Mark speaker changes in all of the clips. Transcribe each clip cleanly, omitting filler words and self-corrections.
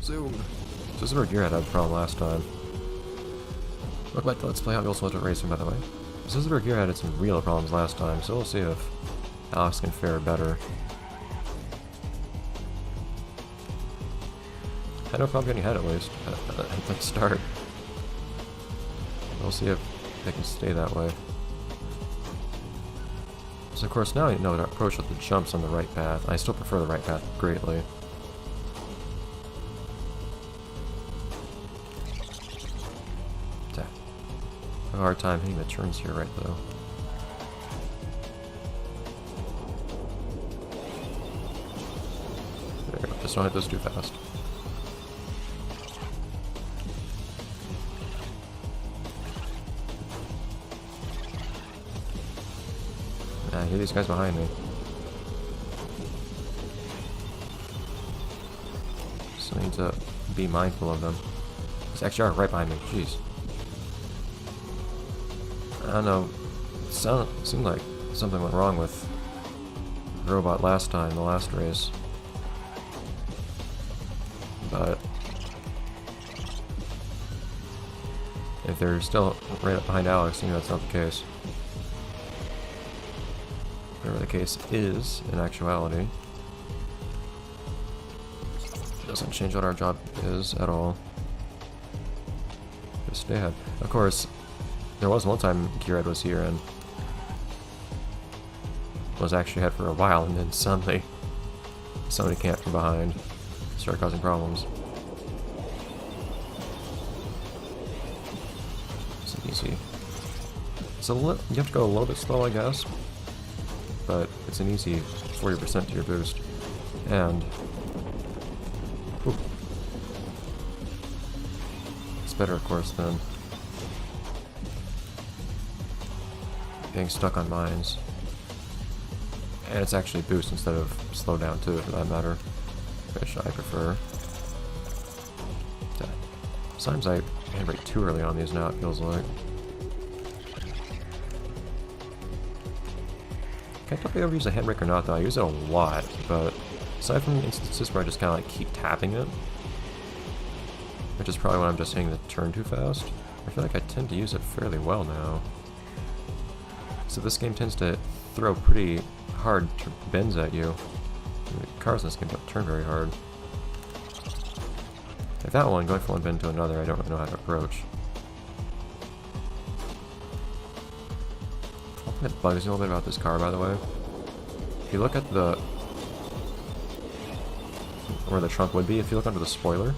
Speaker 1: Zoom. So this is where Gearhead had a problem last time. Look like the Let's Play Hot Wheels Ultimate Racing, by the way. This is where Gearhead had some real problems last time, so we'll see if Alex can fare better. Had no problem getting ahead at least at the start. We'll see if they can stay that way. So of course now I know to approach with the jumps on the right path. I still prefer the right path greatly. I have a hard time hitting the turns here right though. There we go. Just don't hit those too fast. I hear these guys behind me. So I need to be mindful of them. These actually are right behind me. Jeez. I don't know. It seemed like something went wrong with the robot last time, the last race. But if they're still right up behind Alex, you know that's not the case. Whatever the case is, in actuality, it doesn't change what our job is at all. Just stay ahead. Of course, there was one time Checkered was here and was actually ahead for a while, and then suddenly somebody camped from behind, started causing problems. It's easy. You have to go a little bit slow, I guess, but it's an easy 40% to your boost. And whew, it's better, of course, than getting stuck on mines. And it's actually boost instead of slow down too, for that matter, which I prefer. Sometimes I handbrake too early on these now, it feels like. Can't tell if I ever use a handbrake or not though, I use it a lot, but aside from instances where I just kind of like keep tapping it, which is probably when I'm just hitting the turn too fast, I feel like I tend to use it fairly well now. So this game tends to throw pretty hard bends at you. The cars in this game don't turn very hard. Like that one, going from one bend to another, I don't really know how to approach. One thing that bugs me a little bit about this car, by the way, if you look at the where the trunk would be, if you look under the spoiler,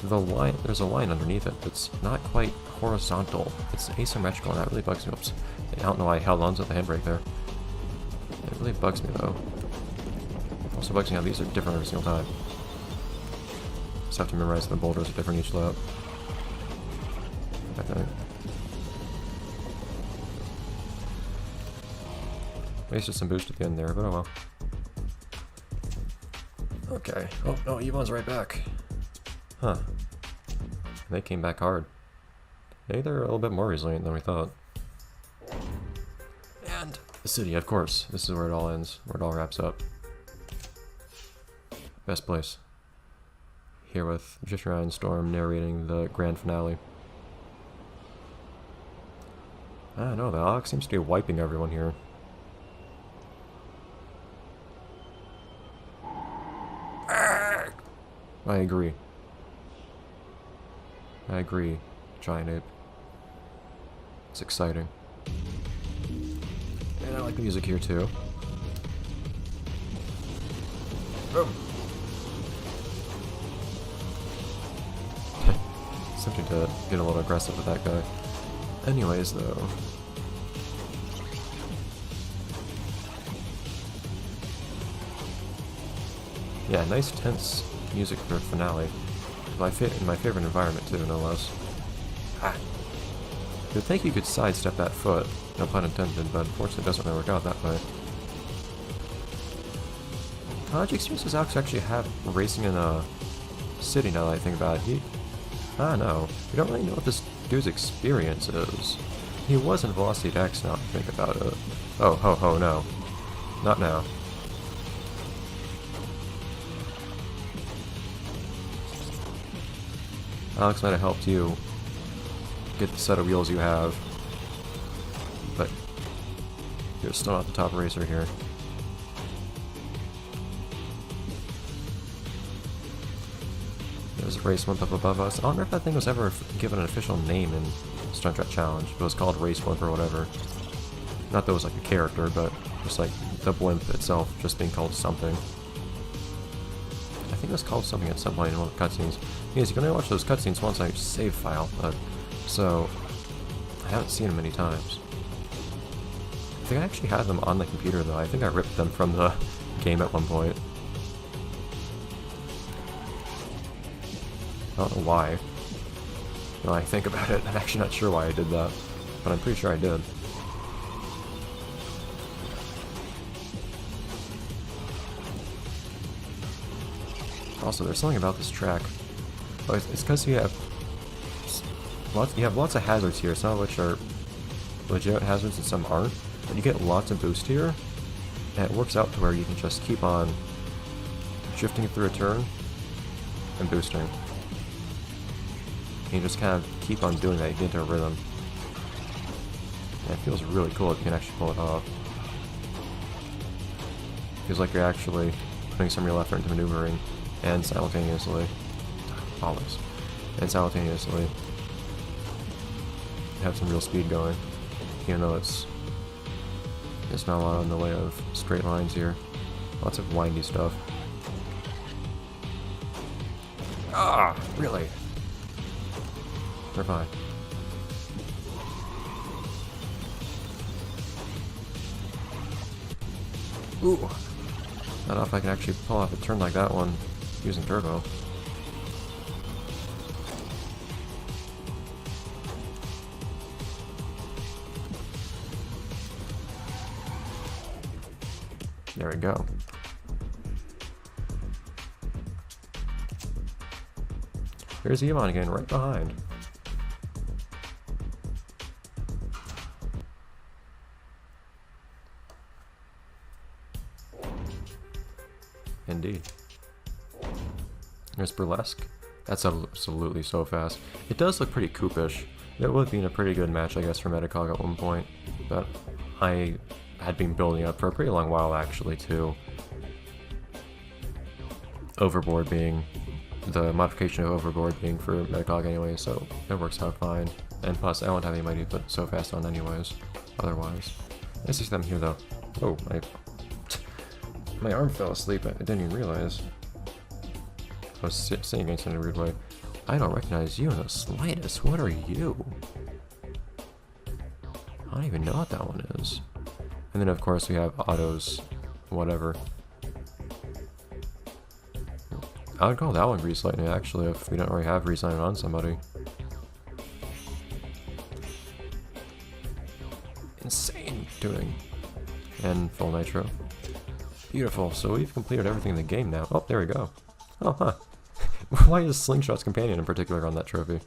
Speaker 1: there's a line underneath it that's not quite horizontal. It's asymmetrical, and that really bugs me. Oops. I don't know why I held on to the handbrake there. It really bugs me though. Also bugs me how these are different every single time. Just have to memorize the boulders are different each lap, I think. Wasted some boost at the end there, but oh well. Okay. Oh no, Yvonne's right back. Huh. They came back hard. Maybe they're a little bit more resilient than we thought. And the city, of course. This is where it all ends, where it all wraps up. Best place. Here with Drifter and Storm narrating the grand finale. I don't know, the Alex seems to be wiping everyone here. I agree. I agree, Giant Ape. It's exciting. And I like the music here too. Boom! It's tempting to get a little aggressive with that guy. Anyways, though. Yeah, nice tense music for a finale. In my favorite environment too, no less. Ah. You'd think you could sidestep that foot, no pun intended, but unfortunately it doesn't really work out that way. How much experience does Alex actually have racing in a city now that I think about it? I don't know. We don't really know what this dude's experience is. He was in Velocity X now, if you think about it. Oh, ho, ho, no. Not now. Alex might have helped you get the set of wheels you have, but you're still not the top racer here. There's a race month up above us. I don't know if that thing was ever given an official name in Stunt Track Challenge, but it was called Race Blimp or whatever. Not that it was like a character, but just like the blimp itself just being called something. I think it was called something at some point in one of the cutscenes. Yes, you can only watch those cutscenes once on your save file, so I haven't seen them many times. I think I actually had them on the computer though. I think I ripped them from the game at one point. I don't know why. When I think about it, I'm actually not sure why I did that, but I'm pretty sure I did. Also, there's something about this track. Oh, it's because you have lots of hazards here, some of which are legit hazards and some aren't. But you get lots of boost here, and it works out to where you can just keep on drifting through a turn and boosting. And you just kind of keep on doing that, you get into a rhythm. And it feels really cool if you can actually pull it off. Feels like you're actually putting some real effort into maneuvering and simultaneously have some real speed going, even though there's not a lot in the way of straight lines here. Lots of windy stuff. Ah, really? We're fine. Ooh! I don't know if I can actually pull off a turn like that one using turbo. There we go. Here's Yvonne again, right behind. Indeed. There's Burlesque. That's absolutely so fast. It does look pretty coupish. It would have been a pretty good match, I guess, for Metacog at one point, but I had been building up for a pretty long while, actually, to Overboard being, the modification of Overboard being for Metacog anyway, so it works out fine. And plus, I won't have anybody to put so fast on anyways, otherwise. I see them here, though. Oh, my arm fell asleep. I didn't even realize. I was sitting against it in a weird way. I don't recognize you in the slightest. What are you? I don't even know what that one is. And then, of course, we have Otto's whatever. I would call that one Grease Lightning, actually, if we don't already have Grease Lightning on somebody. Insane tuning. And full nitro. Beautiful, so we've completed everything in the game now. Oh, there we go. Oh, huh. Why is Slingshot's companion in particular on that trophy?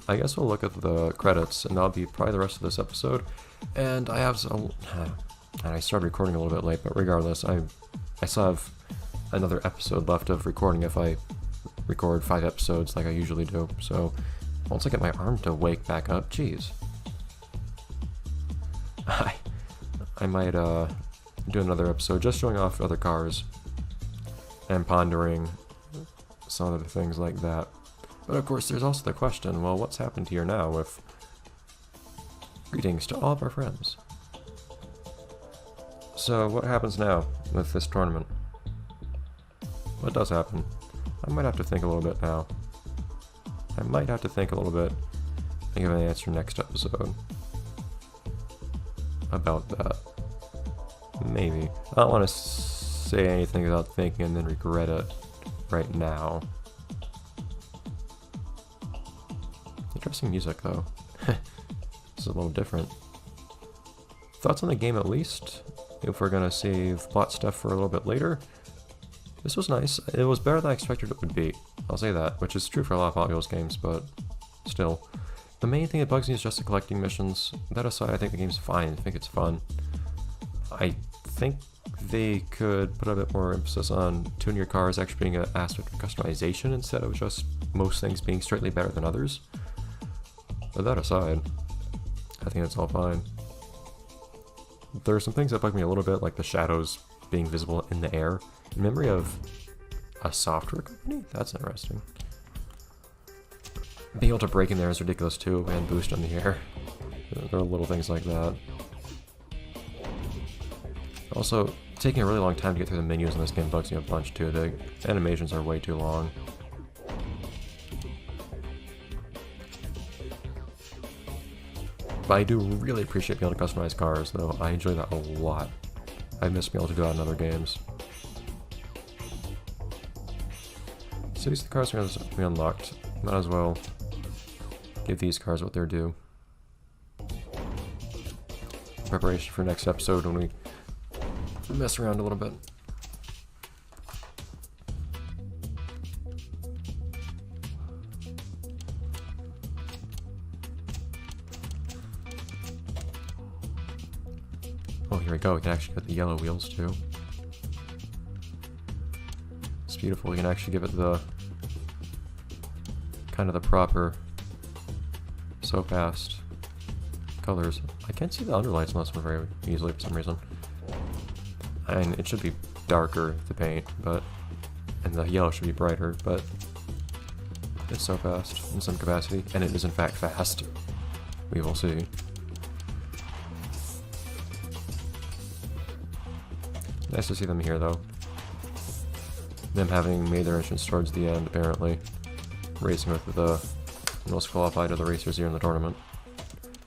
Speaker 1: I guess we'll look at the credits, and that'll be probably the rest of this episode. And I have some... And I started recording a little bit late, but regardless, I still have another episode left of recording if I record 5 episodes like I usually do. So, once I get my arm to wake back up, jeez. I might, do another episode just showing off other cars and pondering some other things like that. But of course, there's also the question, well, what's happened here now with greetings to all of our friends? So, what happens now with this tournament? What does happen? I might have to think a little bit now. I might have to think a little bit and give an answer next episode about that. Maybe. I don't want to say anything without thinking and then regret it right now. Interesting music, though. This is a little different. Thoughts on the game, at least? If we're gonna save plot stuff for a little bit later. This was nice. It was better than I expected it would be. I'll say that, which is true for a lot of Hot Wheels games, but still. The main thing that bugs me is just the collecting missions. That aside, I think the game's fine. I think it's fun. I think they could put a bit more emphasis on tuning your cars actually being an aspect of customization instead of just most things being straightly better than others. But that aside, I think it's all fine. There are some things that bug me a little bit, like the shadows being visible in the air. In memory of a software company? That's interesting. Being able to break in there is ridiculous too, and boost in the air. There are little things like that. Also, taking a really long time to get through the menus in this game bugs me a bunch too. The animations are way too long. But I do really appreciate being able to customize cars, though. I enjoy that a lot. I miss being able to do that in other games. So these cars are going to be unlocked. Might as well give these cars what they're due. Preparation for next episode when we mess around a little bit. Oh, here we go. We can actually get the yellow wheels too. It's beautiful. We can actually give it the kind of the proper so fast colors. I can't see the underlights in this one very easily for some reason. And it should be darker, the paint, but and the yellow should be brighter, but it's so fast in some capacity, and it is in fact fast. We will see. Nice to see them here, though. Them having made their entrance towards the end, apparently. Racing with the most qualified of the racers here in the tournament.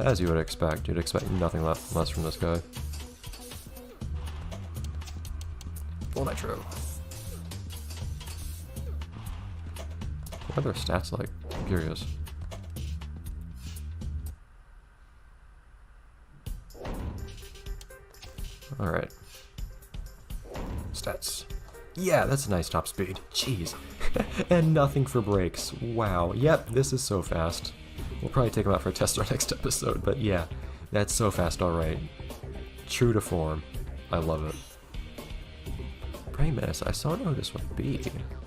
Speaker 1: As you would expect. You'd expect nothing less from this guy. Full nitro. What are their stats like? I'm curious. Alright. Stats. Yeah, that's a nice top speed. Jeez. And nothing for brakes. Wow. Yep, this is so fast. We'll probably take them out for a test our next episode, but yeah, that's so fast, alright. True to form. I love it. Primus, I saw know who this would be.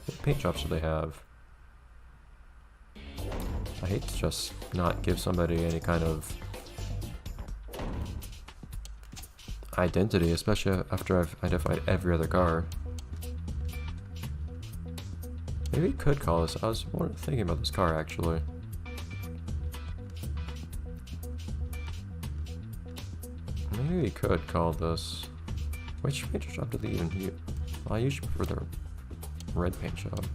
Speaker 1: What paint jobs do they have? I hate to just not give somebody any kind of identity, especially after I've identified every other car. Maybe we could call this. I was thinking about this car actually. Maybe we could call this. Which paint job do they even use? Well, I usually prefer the red paint job.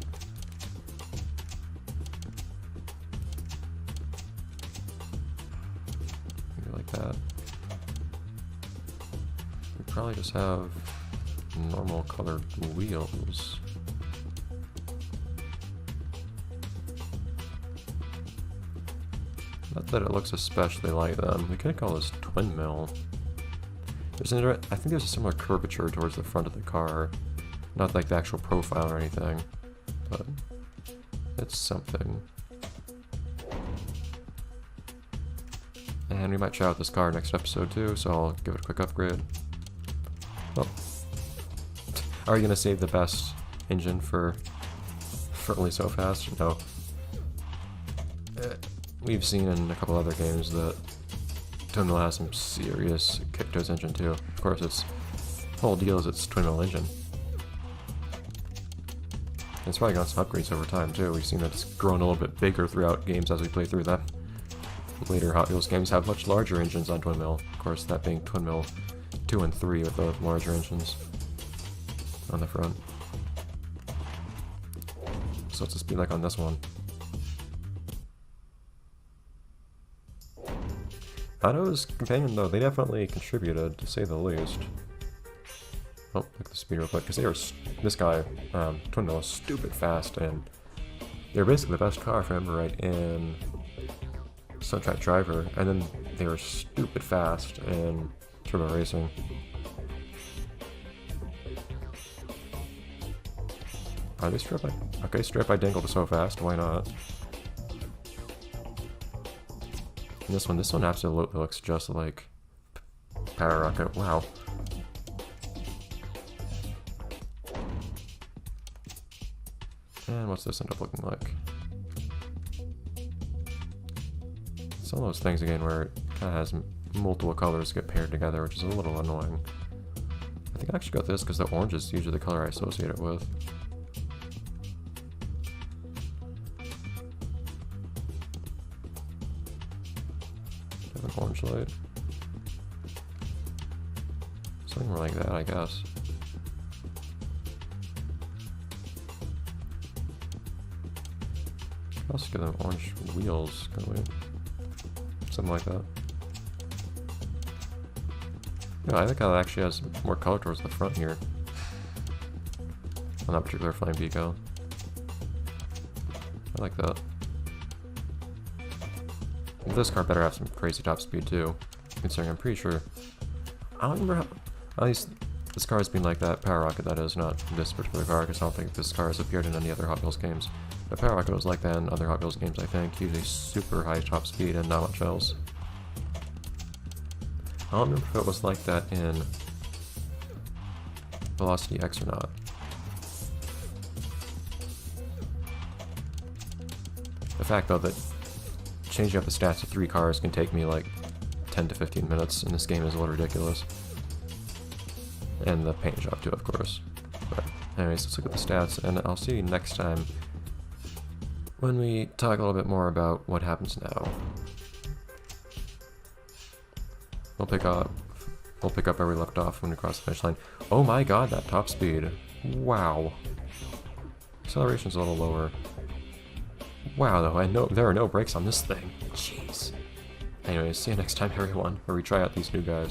Speaker 1: Maybe like that. We probably just have normal colored wheels. Not that it looks especially like them. We could call this twin mill. I think there's a similar curvature towards the front of the car. Not like the actual profile or anything, but it's something. And we might try out this car next episode too, so I'll give it a quick upgrade. Oh. Are you gonna save the best engine for only so fast? No. We've seen in a couple other games that twin mill has some serious kick to its engine too. Of course, its whole deal is its twin mill engine. It's probably got some upgrades over time too. We've seen that it's grown a little bit bigger throughout games as we play through them. Later Hot Wheels games have much larger engines on twin mill. Of course, that being twin mill 2 and 3 with the larger engines on the front. So what's the speed like on this one? Auto's companion, though, they definitely contributed, to say the least. Oh, look at the speed real quick, because they were, this guy, Twin Mill, is stupid fast, and they're basically the best car, if I remember right, in Suntrack Driver, and then they were stupid fast in Turbo Racing. Are they strip? Okay, strip I dangled so fast, why not? And this one absolutely looks just like Power Rocket. Wow. And what's this end up looking like? It's one of those things again where it kind of has multiple colors get paired together, which is a little annoying. I think I actually got this because the orange is usually the color I associate it with. Have an orange light. Something more like that, I guess. Could also give them orange wheels, can we? Something like that. Yeah, I think that actually has more color towards the front here. On that particular Flying Pico. I like that. This car better have some crazy top speed too, considering I'm pretty sure... I don't remember how... At least this car has been like that. Power Rocket, that is, not this particular car, because I don't think this car has appeared in any other Hot Wheels games. But Power Rocket was like that in other Hot Wheels games, I think. Usually super high top speed and not much else. I don't remember if it was like that in Velocity X or not. The fact, though, that changing up the stats of 3 cars can take me like 10 to 15 minutes in this game is a little ridiculous. And the paint job too, of course. But anyways, let's look at the stats, and I'll see you next time when we talk a little bit more about what happens now. We'll pick up where we left off when we cross the finish line. Oh my god, that top speed. Wow. Acceleration's a little lower. Wow, though, I know there are no brakes on this thing. Jeez. Anyways, see you next time, everyone, where we try out these new guys.